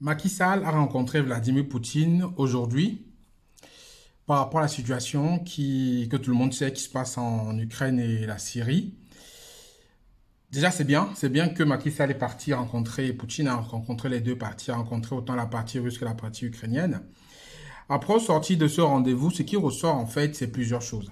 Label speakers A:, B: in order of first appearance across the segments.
A: Macky Sall a rencontré Vladimir Poutine aujourd'hui par rapport à la situation que tout le monde sait qui se passe en Ukraine et la Syrie. Déjà, c'est bien que Macky Sall est parti rencontrer Poutine, a rencontré les deux parties, a rencontré autant la partie russe que la partie ukrainienne. Après, au sorti de ce rendez-vous, ce qui ressort en fait, c'est plusieurs choses.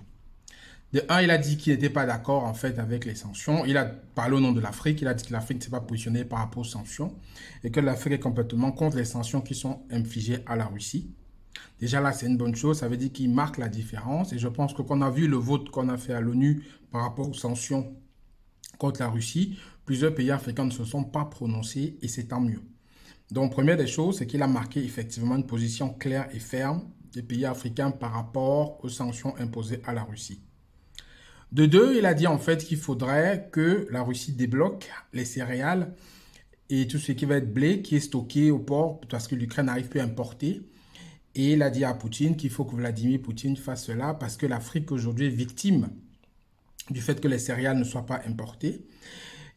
A: De un, il a dit qu'il n'était pas d'accord en fait avec les sanctions. Il a parlé au nom de l'Afrique. Il a dit que l'Afrique ne s'est pas positionnée par rapport aux sanctions et que l'Afrique est complètement contre les sanctions qui sont infligées à la Russie. Déjà là, c'est une bonne chose. Ça veut dire qu'il marque la différence. Et je pense que qu'on a vu le vote qu'on a fait à l'ONU par rapport aux sanctions contre la Russie, plusieurs pays africains ne se sont pas prononcés et c'est tant mieux. Donc, première des choses, c'est qu'il a marqué effectivement une position claire et ferme des pays africains par rapport aux sanctions imposées à la Russie. De deux, il a dit en fait qu'il faudrait que la Russie débloque les céréales et tout ce qui va être blé qui est stocké au port parce que l'Ukraine n'arrive plus à importer. Et il a dit à Poutine qu'il faut que Vladimir Poutine fasse cela parce que l'Afrique aujourd'hui est victime du fait que les céréales ne soient pas importées.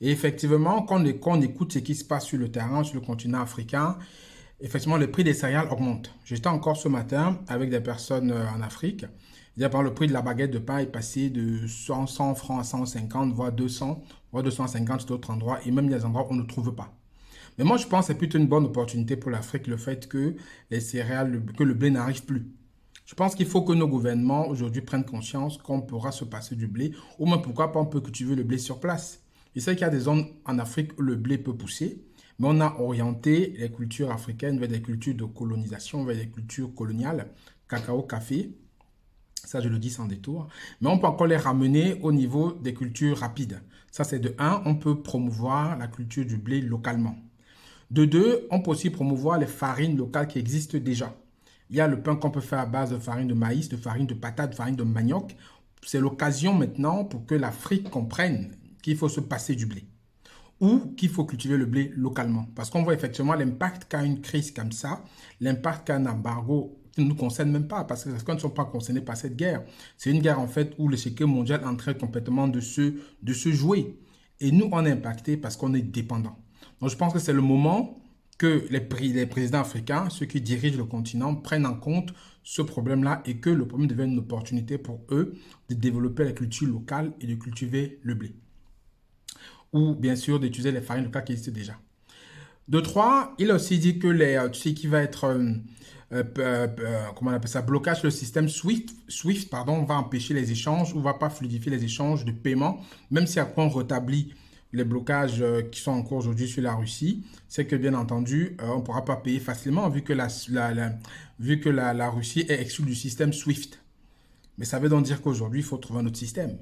A: Et effectivement, quand on écoute ce qui se passe sur le terrain, sur le continent africain, effectivement, le prix des céréales augmente. J'étais encore ce matin avec des personnes en Afrique. Le prix de la baguette de pain est passé de 100 francs à 150, voire 200, voire 250 sur d'autres endroits. Et même il y a des endroits où on ne trouve pas. Mais moi, je pense que c'est plutôt une bonne opportunité pour l'Afrique, le fait que les céréales, que le blé n'arrive plus. Je pense qu'il faut que nos gouvernements aujourd'hui prennent conscience qu'on pourra se passer du blé. Ou même pourquoi pas on peut cultiver le blé sur place. Je sais qu'il y a des zones en Afrique où le blé peut pousser, mais on a orienté les cultures africaines vers des cultures de colonisation, vers des cultures coloniales, cacao, café. Ça, je le dis sans détour. Mais on peut encore les ramener au niveau des cultures rapides. Ça, c'est de un, on peut promouvoir la culture du blé localement. De deux, on peut aussi promouvoir les farines locales qui existent déjà. Il y a le pain qu'on peut faire à base de farine de maïs, de farine de patate, de farine de manioc. C'est l'occasion maintenant pour que l'Afrique comprenne qu'il faut se passer du blé ou qu'il faut cultiver le blé localement. Parce qu'on voit effectivement l'impact qu'a une crise comme ça, l'impact qu'a un embargo qui ne nous concerne même pas, parce que les Africains ne sont pas concernés par cette guerre. C'est une guerre en fait où le l'échiquier mondial est en train complètement de se jouer. Et nous, on est impacté parce qu'on est dépendant. Donc je pense que c'est le moment que les présidents africains, ceux qui dirigent le continent, prennent en compte ce problème-là et que le problème devienne une opportunité pour eux de développer la culture locale et de cultiver le blé. Ou bien sûr d'utiliser les farines locales qui existent déjà. De trois, il a aussi dit que ce qui va être, comment on appelle ça, blocage sur le système SWIFT pardon, va empêcher les échanges ou va pas fluidifier les échanges de paiement, même si après on rétablit les blocages qui sont en cours aujourd'hui sur la Russie, c'est que bien entendu, on ne pourra pas payer facilement vu que la Russie est exclue du système SWIFT. Mais ça veut donc dire qu'aujourd'hui, il faut trouver un autre système.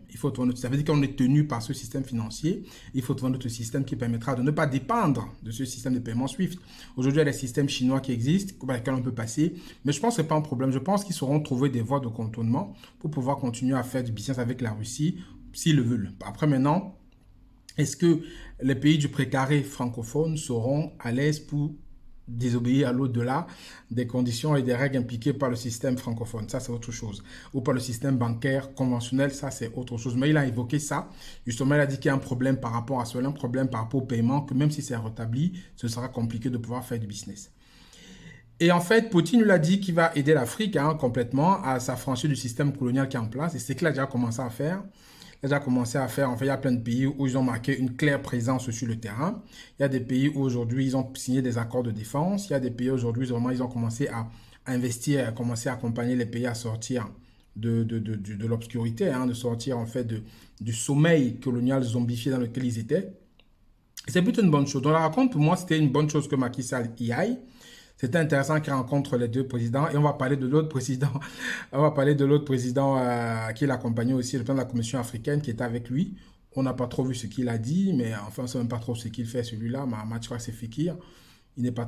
A: Ça veut dire qu'on est tenu par ce système financier. Il faut trouver un autre système qui permettra de ne pas dépendre de ce système de paiement SWIFT. Aujourd'hui, il y a des systèmes chinois qui existent, par lesquels on peut passer. Mais je pense que ce n'est pas un problème. Je pense qu'ils sauront trouver des voies de contournement pour pouvoir continuer à faire du business avec la Russie, s'ils le veulent. Après, maintenant, est-ce que les pays du précaré francophone seront à l'aise pour désobéir à l'au-delà des conditions et des règles impliquées par le système francophone? Ça, c'est autre chose. Ou par le système bancaire conventionnel, ça, c'est autre chose. Mais il a évoqué ça. Justement, il a dit qu'il y a un problème par rapport à cela, un problème par rapport au paiement, que même si c'est rétabli, ce sera compliqué de pouvoir faire du business. Et en fait, Poutine lui a dit qu'il va aider l'Afrique complètement à s'affranchir du système colonial qui est en place. Et c'est qu'il a déjà commencé à faire. Il a déjà commencé à faire. En fait, il y a plein de pays où ils ont marqué une claire présence sur le terrain. Il y a des pays où aujourd'hui, ils ont signé des accords de défense. Il y a des pays aujourd'hui, vraiment, ils ont commencé à investir, à commencer à accompagner les pays à sortir de l'obscurité, de sortir en fait du sommeil colonial zombifié dans lequel ils étaient. C'est plutôt une bonne chose. Donc la rencontre, pour moi, c'était une bonne chose que Macky Sall y aille. C'était intéressant qu'il rencontre les deux présidents et on va parler de l'autre président. On va parler de l'autre président qui l'accompagnait aussi, le président de la Commission africaine qui était avec lui. On n'a pas trop vu ce qu'il a dit, mais enfin, on ne sait même pas trop ce qu'il fait celui-là. Mahamat c'est Fekir. Il n'est pas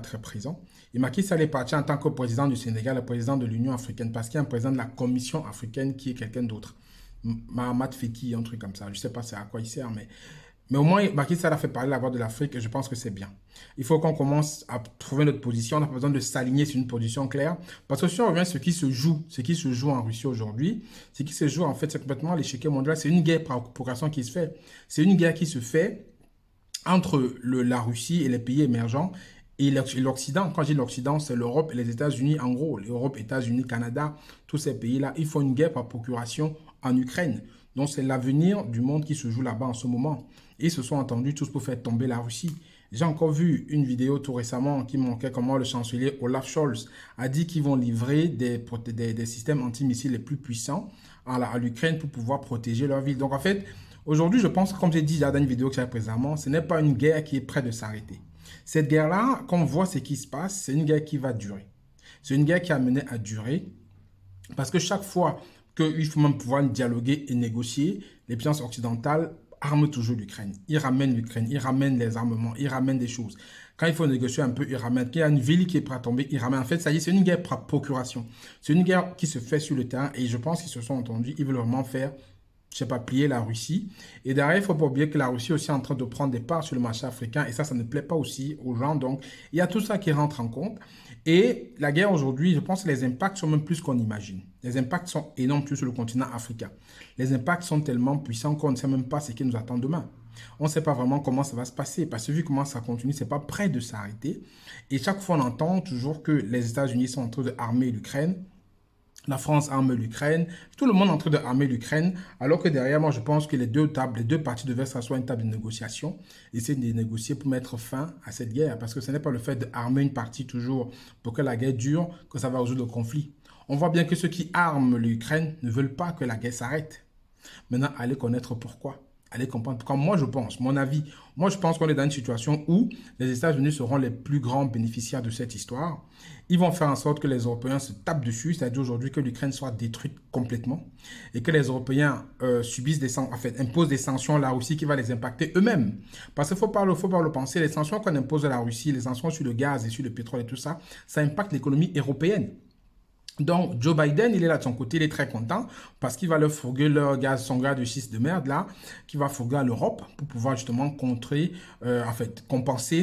A: très présent. Et Macky Sall est parti en tant que président du Sénégal, le président de l'Union africaine, parce qu'il y a un président de la Commission africaine qui est quelqu'un d'autre. Mahamat Fekir, un truc comme ça. Je ne sais pas à quoi il sert, mais au moins, Macky Sall a fait parler la voix de l'Afrique et je pense que c'est bien. Il faut qu'on commence à trouver notre position. On n'a pas besoin de s'aligner sur une position claire. Parce que si on revient à ce qui se joue en Russie aujourd'hui, ce qui se joue en fait, c'est complètement l'échiquier mondial. C'est une guerre par procuration qui se fait. C'est une guerre qui se fait entre la Russie et les pays émergents Et l'Occident, quand je dis l'Occident, c'est l'Europe et les États-Unis en gros. L'Europe, États-Unis, Canada, tous ces pays-là, ils font une guerre par procuration en Ukraine. Donc c'est l'avenir du monde qui se joue là-bas en ce moment. Ils se sont entendus tous pour faire tomber la Russie. J'ai encore vu une vidéo tout récemment qui montrait comment le chancelier Olaf Scholz a dit qu'ils vont livrer des systèmes antimissiles les plus puissants à l'Ukraine pour pouvoir protéger leur ville. Donc en fait, aujourd'hui, je pense, comme j'ai dit dans une vidéo que j'ai précédemment, ce n'est pas une guerre qui est prête de s'arrêter. Cette guerre-là, quand on voit ce qui se passe, c'est une guerre qui va durer. C'est une guerre qui a mené à durer parce que chaque fois qu'il faut même pouvoir dialoguer et négocier, les puissances occidentales arment toujours l'Ukraine. Ils ramènent l'Ukraine, ils ramènent les armements, ils ramènent des choses. Quand il faut négocier un peu, ils ramènent. Quand il y a une ville qui est prête à tomber, ils ramènent. En fait, ça y est, c'est une guerre par procuration. C'est une guerre qui se fait sur le terrain et je pense qu'ils se sont entendus. Ils veulent vraiment faire, je sais pas, plier la Russie. Et derrière, il ne faut pas oublier que la Russie est aussi en train de prendre des parts sur le marché africain et ça ne plaît pas aussi aux gens. Donc, il y a tout ça qui rentre en compte. Et la guerre aujourd'hui, je pense que les impacts sont même plus qu'on imagine. Les impacts sont énormes sur le continent africain. Les impacts sont tellement puissants qu'on ne sait même pas ce qui nous attend demain. On ne sait pas vraiment comment ça va se passer parce que vu comment ça continue, ce n'est pas prêt de s'arrêter. Et chaque fois, on entend toujours que les États-Unis sont en train d'armer l'Ukraine. La France arme l'Ukraine, tout le monde est en train d'armer l'Ukraine, alors que derrière, moi, je pense que les deux parties devaient s'asseoir à une table de négociation, essayer de négocier pour mettre fin à cette guerre, parce que ce n'est pas le fait d'armer une partie toujours pour que la guerre dure que ça va résoudre le conflit. On voit bien que ceux qui arment l'Ukraine ne veulent pas que la guerre s'arrête. Maintenant, allez connaître pourquoi. Allez comprendre. Comme moi, je pense, mon avis, moi, je pense qu'on est dans une situation où les États-Unis seront les plus grands bénéficiaires de cette histoire. Ils vont faire en sorte que les Européens se tapent dessus, c'est-à-dire aujourd'hui que l'Ukraine soit détruite complètement et que les Européens imposent des sanctions à la Russie qui va les impacter eux-mêmes. Parce qu'il faut pas le penser, les sanctions qu'on impose à la Russie, les sanctions sur le gaz et sur le pétrole et tout ça, ça impacte l'économie européenne. Donc, Joe Biden, il est là de son côté, il est très content parce qu'il va leur fourguer leur gaz, son gaz de schiste de merde là, qui va fourguer à l'Europe pour pouvoir justement compenser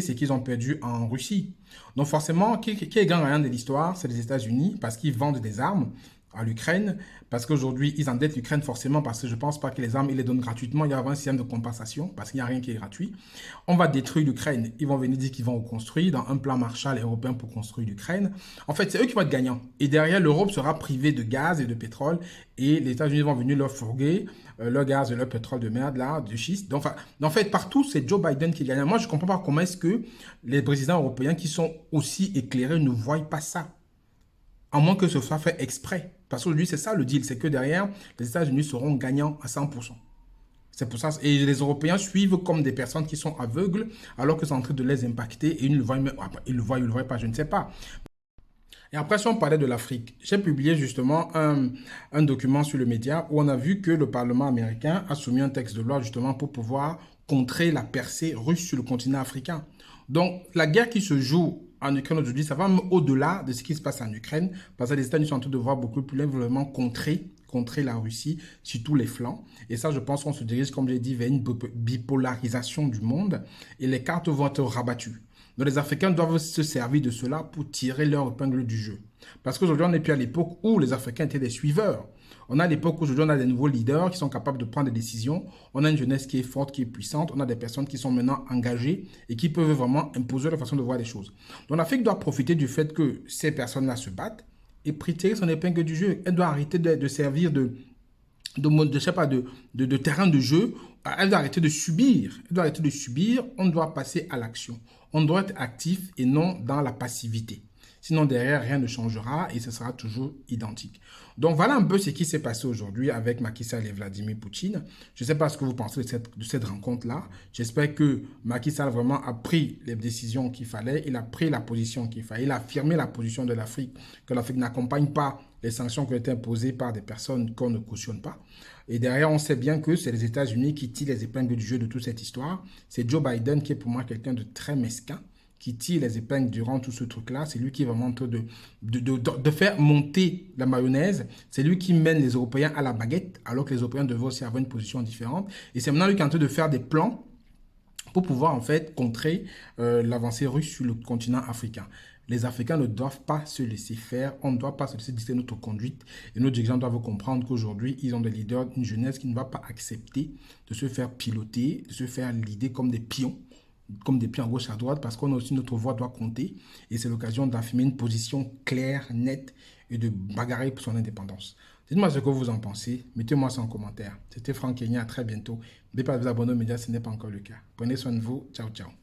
A: ce qu'ils ont perdu en Russie. Donc, forcément, qui est gagnant de l'histoire, c'est les États-Unis parce qu'ils vendent des armes à l'Ukraine, parce qu'aujourd'hui, ils endettent l'Ukraine forcément, parce que je ne pense pas que les armes, ils les donnent gratuitement. Il y a un système de compensation, parce qu'il n'y a rien qui est gratuit. On va détruire l'Ukraine. Ils vont venir dire qu'ils vont reconstruire dans un plan Marshall européen pour construire l'Ukraine. En fait, c'est eux qui vont être gagnants. Et derrière, l'Europe sera privée de gaz et de pétrole, et les États-Unis vont venir leur fourguer leur gaz et leur pétrole de merde, là, de schiste. Donc, en fait, partout, c'est Joe Biden qui est gagnant. Moi, je ne comprends pas comment est-ce que les présidents européens qui sont aussi éclairés ne voient pas ça. À moins que ce soit fait exprès. Parce qu'aujourd'hui, c'est ça le deal, c'est que derrière, les États-Unis seront gagnants à 100%. C'est pour ça. Et les Européens suivent comme des personnes qui sont aveugles, alors que c'est en train de les impacter et ils ne le voient, ils le voient pas, je ne sais pas. Et après, si on parlait de l'Afrique, j'ai publié justement un document sur le média où on a vu que le Parlement américain a soumis un texte de loi justement pour pouvoir contrer la percée russe sur le continent africain. Donc, la guerre qui se joue en Ukraine aujourd'hui, ça va même au-delà de ce qui se passe en Ukraine, parce que les États-Unis sont en train de voir beaucoup plus vraiment contrer la Russie sur tous les flancs. Et ça, je pense qu'on se dirige, comme j'ai dit, vers une bipolarisation du monde et les cartes vont être rabattues. Donc les Africains doivent se servir de cela pour tirer leur épingle du jeu. Parce qu'aujourd'hui, on n'est plus à l'époque où les Africains étaient des suiveurs. On a l'époque où aujourd'hui, on a des nouveaux leaders qui sont capables de prendre des décisions. On a une jeunesse qui est forte, qui est puissante. On a des personnes qui sont maintenant engagées et qui peuvent vraiment imposer leur façon de voir les choses. Donc l'Afrique doit profiter du fait que ces personnes-là se battent et tirer son épingle du jeu. Elle doit arrêter de servir de terrain de jeu. Elle doit arrêter de subir. Elle doit arrêter de subir. On doit passer à l'action. On doit être actif et non dans la passivité. Sinon, derrière, rien ne changera et ce sera toujours identique. Donc, voilà un peu ce qui s'est passé aujourd'hui avec Macky Sall et Vladimir Poutine. Je ne sais pas ce que vous pensez de cette rencontre-là. J'espère que Macky Sall vraiment a pris les décisions qu'il fallait. Il a pris la position qu'il fallait. Il a affirmé la position de l'Afrique, que l'Afrique n'accompagne pas les sanctions qui ont été imposées par des personnes qu'on ne cautionne pas. Et derrière, on sait bien que c'est les États-Unis qui tirent les épingles du jeu de toute cette histoire. C'est Joe Biden qui est pour moi quelqu'un de très mesquin, qui tire les épingles durant tout ce truc-là. C'est lui qui est vraiment en train de faire monter la mayonnaise. C'est lui qui mène les Européens à la baguette, alors que les Européens devaient aussi avoir une position différente. Et c'est maintenant lui qui est en train de faire des plans pour pouvoir en fait contrer l'avancée russe sur le continent africain. Les Africains ne doivent pas se laisser faire, on ne doit pas se laisser dicter notre conduite et nos dirigeants doivent comprendre qu'aujourd'hui, ils ont des leaders, une jeunesse qui ne va pas accepter de se faire piloter, de se faire leader comme des pions comme des pieds en gauche à droite parce qu'on a aussi notre voix doit compter et c'est l'occasion d'affirmer une position claire, nette et de bagarrer pour son indépendance. Dites-moi ce que vous en pensez, mettez-moi ça en commentaire. C'était Franck Kenya, à très bientôt. N'oubliez pas de vous abonner aux médias si ce n'est pas encore le cas. Prenez soin de vous, ciao ciao.